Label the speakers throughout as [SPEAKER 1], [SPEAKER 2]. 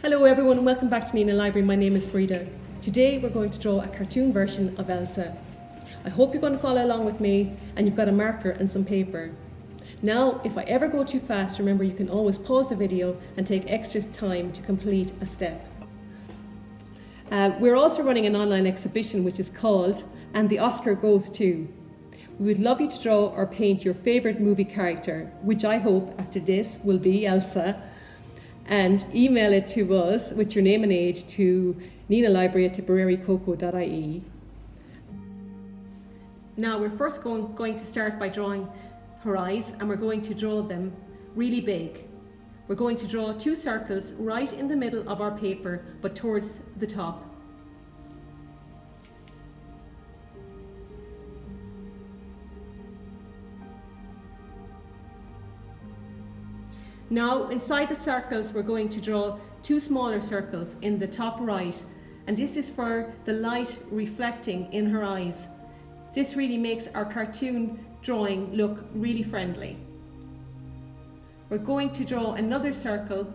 [SPEAKER 1] Hello everyone and welcome back to Nenagh Library. My name is Breda. Today we're going to draw a cartoon version of Elsa. I hope you're going to follow along with me and you've got a marker and some paper. Now, if I ever go too fast, remember you can always pause the video and take extra time to complete a step. We're also running an online exhibition which is called "And the Oscar Goes To." We would love you to draw or paint your favourite movie character, which I hope after this will be Elsa, and email it to us with your name and age to nenaghllibrary@tipperarycoco.ie. Now we're first going to start by drawing her eyes, and we're going to draw them really big. We're going to draw two circles right in the middle of our paper but towards the top. Now inside the circles we're going to draw two smaller circles in the top right, and this is for the light reflecting in her eyes. This really makes our cartoon drawing look really friendly. We're going to draw another circle,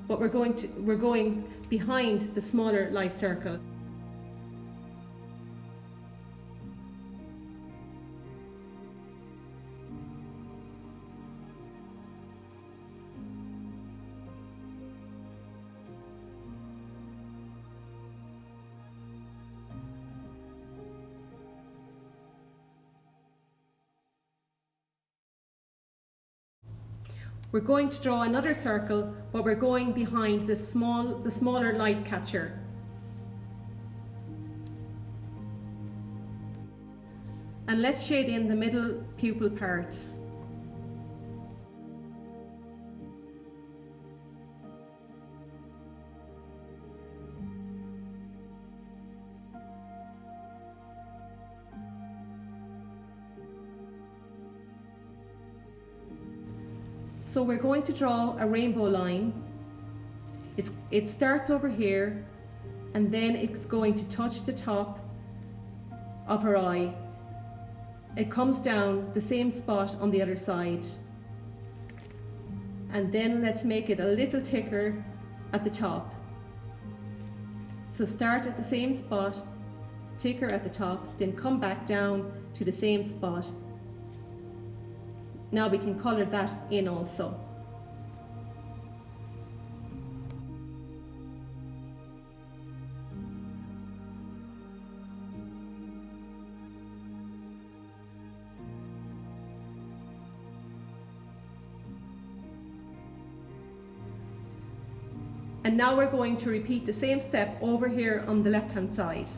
[SPEAKER 1] but we're going behind the smaller light circle. We're going to draw another circle, but we're going behind the smaller light catcher. And let's shade in the middle pupil part. So we're going to draw a rainbow line. It starts over here and then it's going to touch the top of her eye. It comes down the same spot on the other side. And then let's make it a little thicker at the top. So start at the same spot, thicker at the top, then come back down to the same spot. Now we can colour that in also. And now we're going to repeat the same step over here on the left hand side.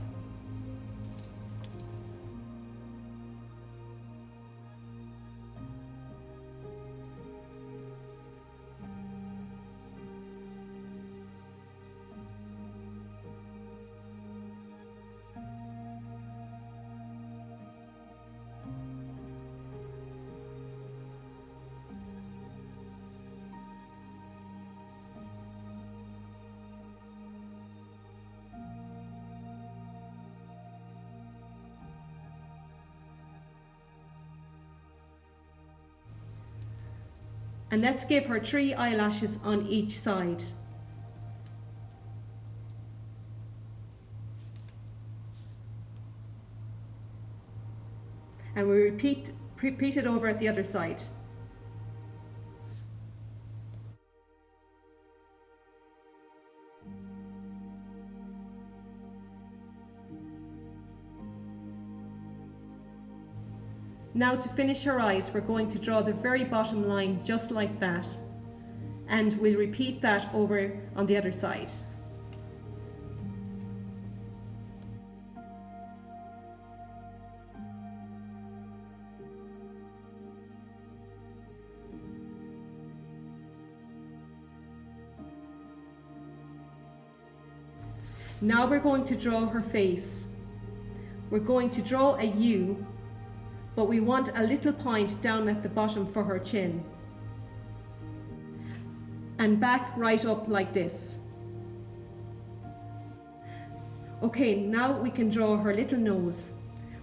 [SPEAKER 1] And let's give her 3 eyelashes on each side. And we repeat it over at the other side. Now to finish her eyes, we're going to draw the very bottom line just like that. And we'll repeat that over on the other side. Now we're going to draw her face. We're going to draw a U, but we want a little point down at the bottom for her chin. And back right up like this. Okay, now we can draw her little nose.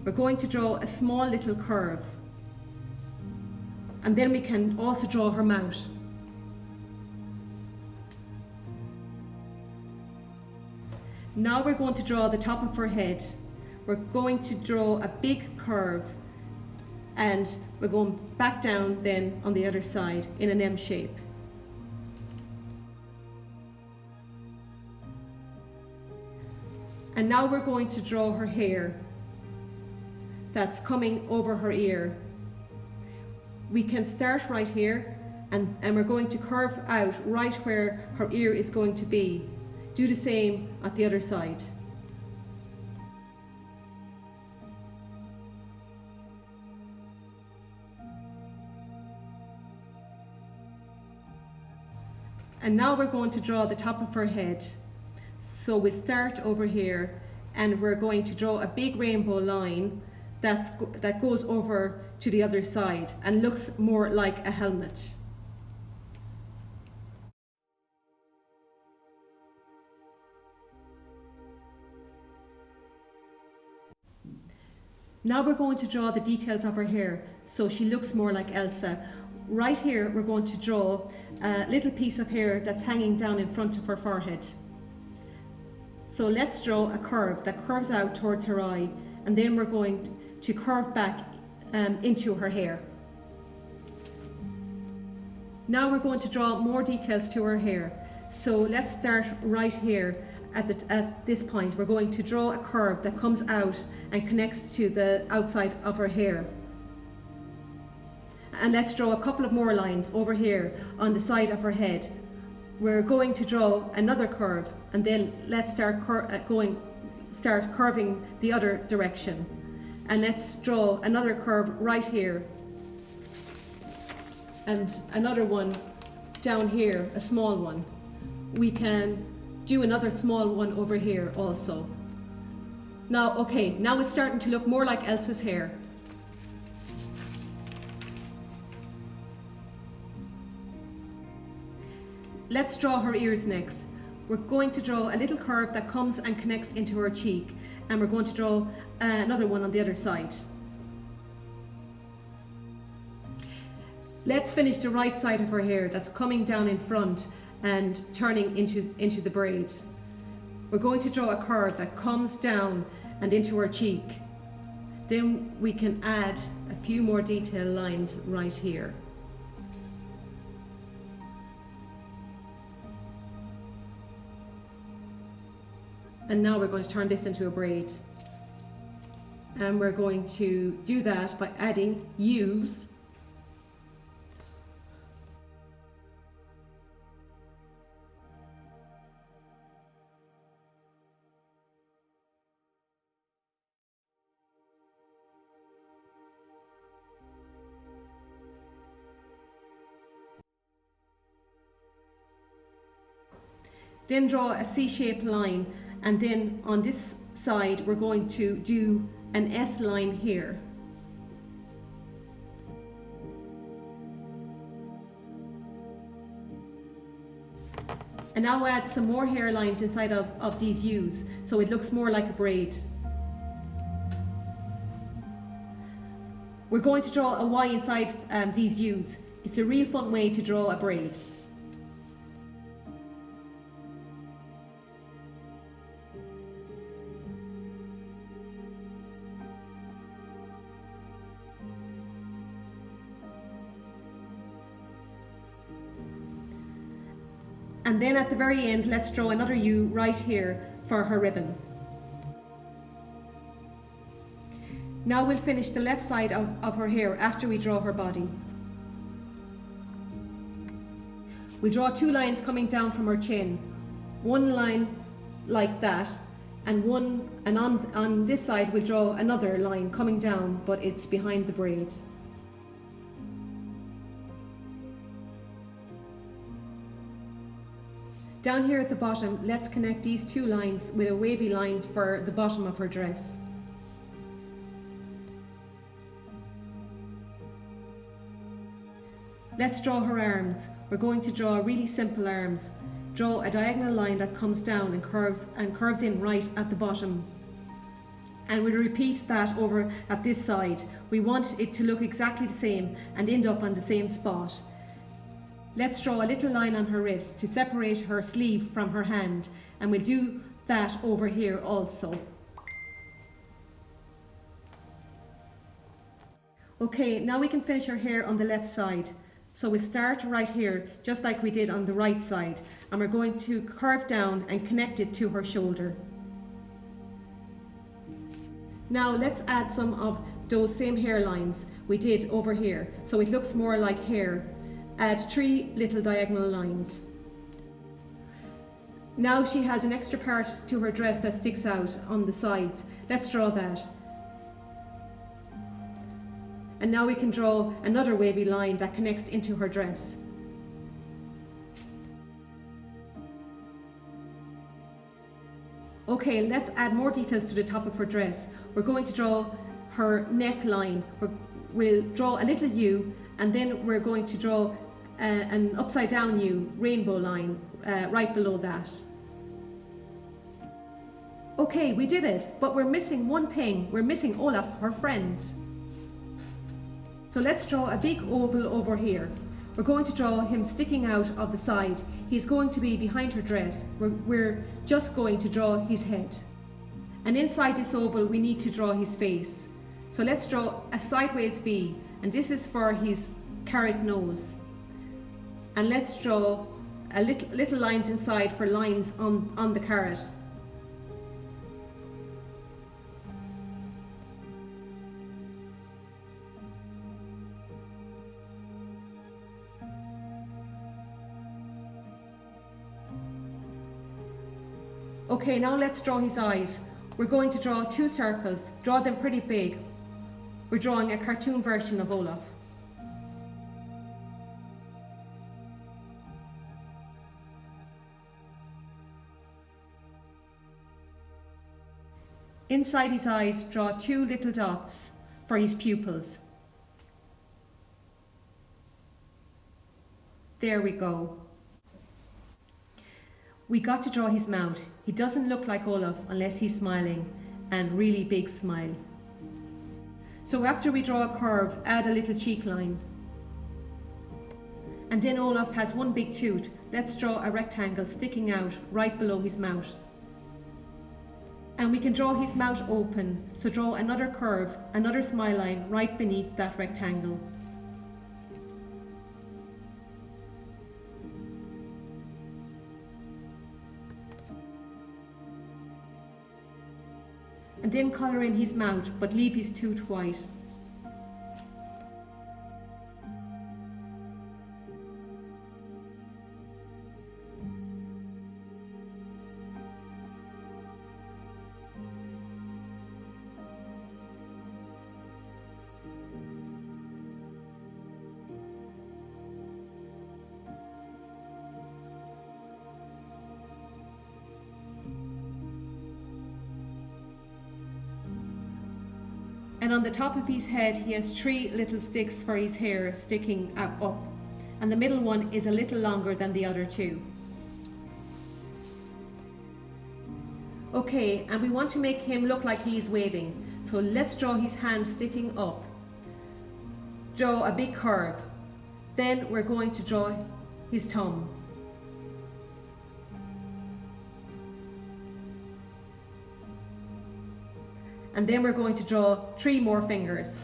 [SPEAKER 1] We're going to draw a small little curve. And then we can also draw her mouth. Now we're going to draw the top of her head. We're going to draw a big curve, and we're going back down then on the other side in an M shape. And now we're going to draw her hair that's coming over her ear. We can start right here, and we're going to curve out right where her ear is going to be. Do the same at the other side. And now we're going to draw the top of her head. So we start over here, and we're going to draw a big rainbow line that goes over to the other side and looks more like a helmet. Now we're going to draw the details of her hair so she looks more like Elsa. Right here we're going to draw a little piece of hair that's hanging down in front of her forehead. So let's draw a curve that curves out towards her eye, and then we're going to curve back into her hair. Now we're going to draw more details to her hair. So let's start right here at this point. We're going to draw a curve that comes out and connects to the outside of her hair. And let's draw a couple of more lines over here on the side of her head. We're going to draw another curve, and then let's start curving the other direction. And let's draw another curve right here, and another one down here, a small one. We can do another small one over here also. Now it's starting to look more like Elsa's hair. Let's draw her ears next. We're going to draw a little curve that comes and connects into her cheek, and we're going to draw another one on the other side. Let's finish the right side of her hair that's coming down in front and turning into the braid. We're going to draw a curve that comes down and into her cheek. Then we can add a few more detail lines right here. And now we're going to turn this into a braid. And we're going to do that by adding U's. Then draw a C-shaped line, and then on this side we're going to do an S line here. And now add some more hairlines inside of these U's so it looks more like a braid. We're going to draw a Y inside these U's. It's a real fun way to draw a braid. And then at the very end, let's draw another U right here for her ribbon. Now we'll finish the left side of her hair after we draw her body. We'll draw two lines coming down from her chin. One line like that, and on this side we'll draw another line coming down, but it's behind the braid. Down here at the bottom, let's connect these two lines with a wavy line for the bottom of her dress. Let's draw her arms. We're going to draw really simple arms. Draw a diagonal line that comes down and curves in right at the bottom. And we'll repeat that over at this side. We want it to look exactly the same and end up on the same spot. Let's draw a little line on her wrist to separate her sleeve from her hand, and we'll do that over here also. Okay, now we can finish her hair on the left side. So we start right here, just like we did on the right side, and we're going to curve down and connect it to her shoulder. Now let's add some of those same hairlines we did over here, so it looks more like hair. Add 3 little diagonal lines. Now she has an extra part to her dress that sticks out on the sides. Let's draw that. And now we can draw another wavy line that connects into her dress. Okay, let's add more details to the top of her dress. We're going to draw her neckline. We'll draw a little U, and then we're going to draw an upside down U, rainbow line, right below that. Okay, we did it, but we're missing one thing. We're missing Olaf, her friend. So let's draw a big oval over here. We're going to draw him sticking out of the side. He's going to be behind her dress. We're just going to draw his head. And inside this oval we need to draw his face. So let's draw a sideways V, and this is for his carrot nose. And let's draw a little lines inside for lines on the carrot. Okay, now let's draw his eyes. We're going to draw 2 circles, draw them pretty big. We're drawing a cartoon version of Olaf. Inside his eyes, draw 2 little dots for his pupils. There we go. We got to draw his mouth. He doesn't look like Olaf unless he's smiling, and really big smile. So after we draw a curve, add a little cheek line. And then Olaf has one big tooth. Let's draw a rectangle sticking out right below his mouth. And we can draw his mouth open, so draw another curve, another smile line right beneath that rectangle. And then colour in his mouth, but leave his tooth white. And on the top of his head he has 3 little sticks for his hair sticking up, and the middle one is a little longer than the other 2. Okay, and we want to make him look like he's waving, so let's draw his hand sticking up. Draw a big curve. Then we're going to draw his thumb. And then we're going to draw 3 more fingers.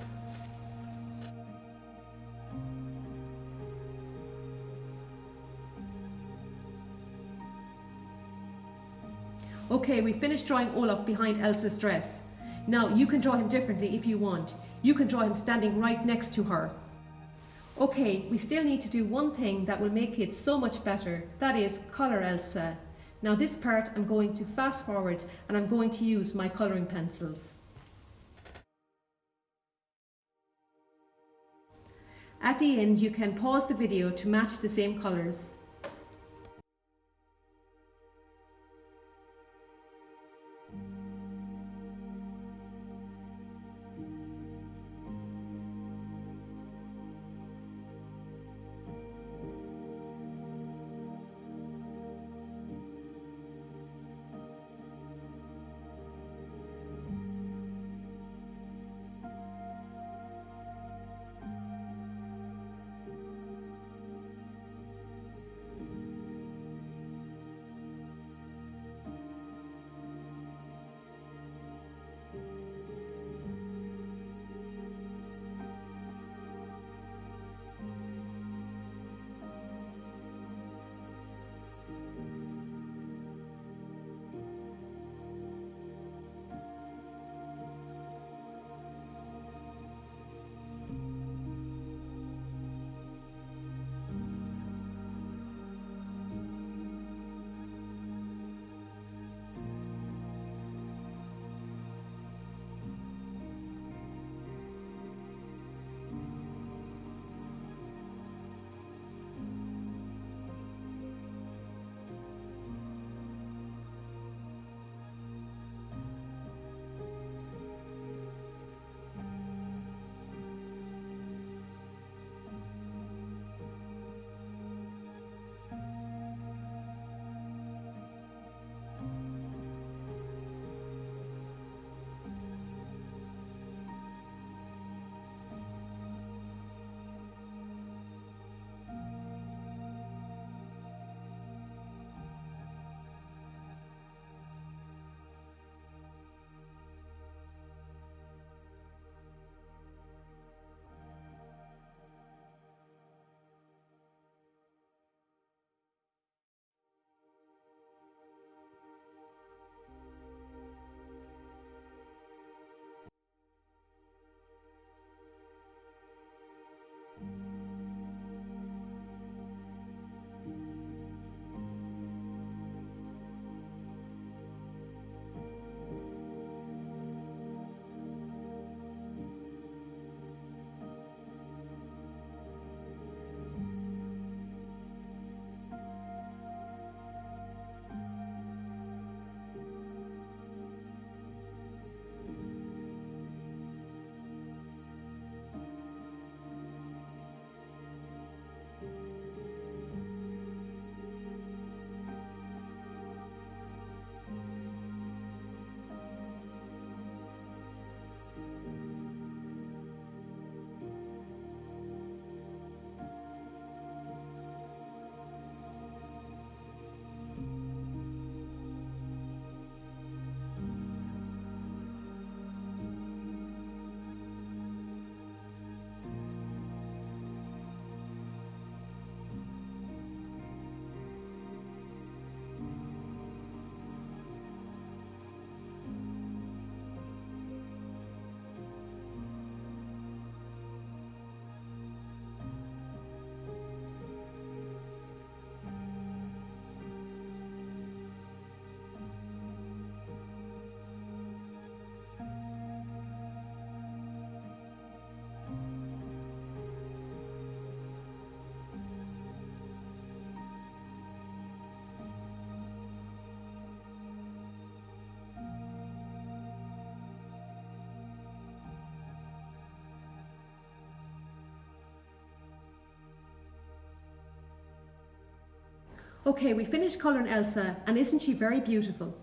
[SPEAKER 1] Okay, we finished drawing Olaf behind Elsa's dress. Now you can draw him differently if you want. You can draw him standing right next to her. Okay, we still need to do one thing that will make it so much better. That is colour Elsa. Now this part I'm going to fast forward and I'm going to use my colouring pencils. At the end, you can pause the video to match the same colours. Okay, we finished colouring Elsa, and isn't she very beautiful?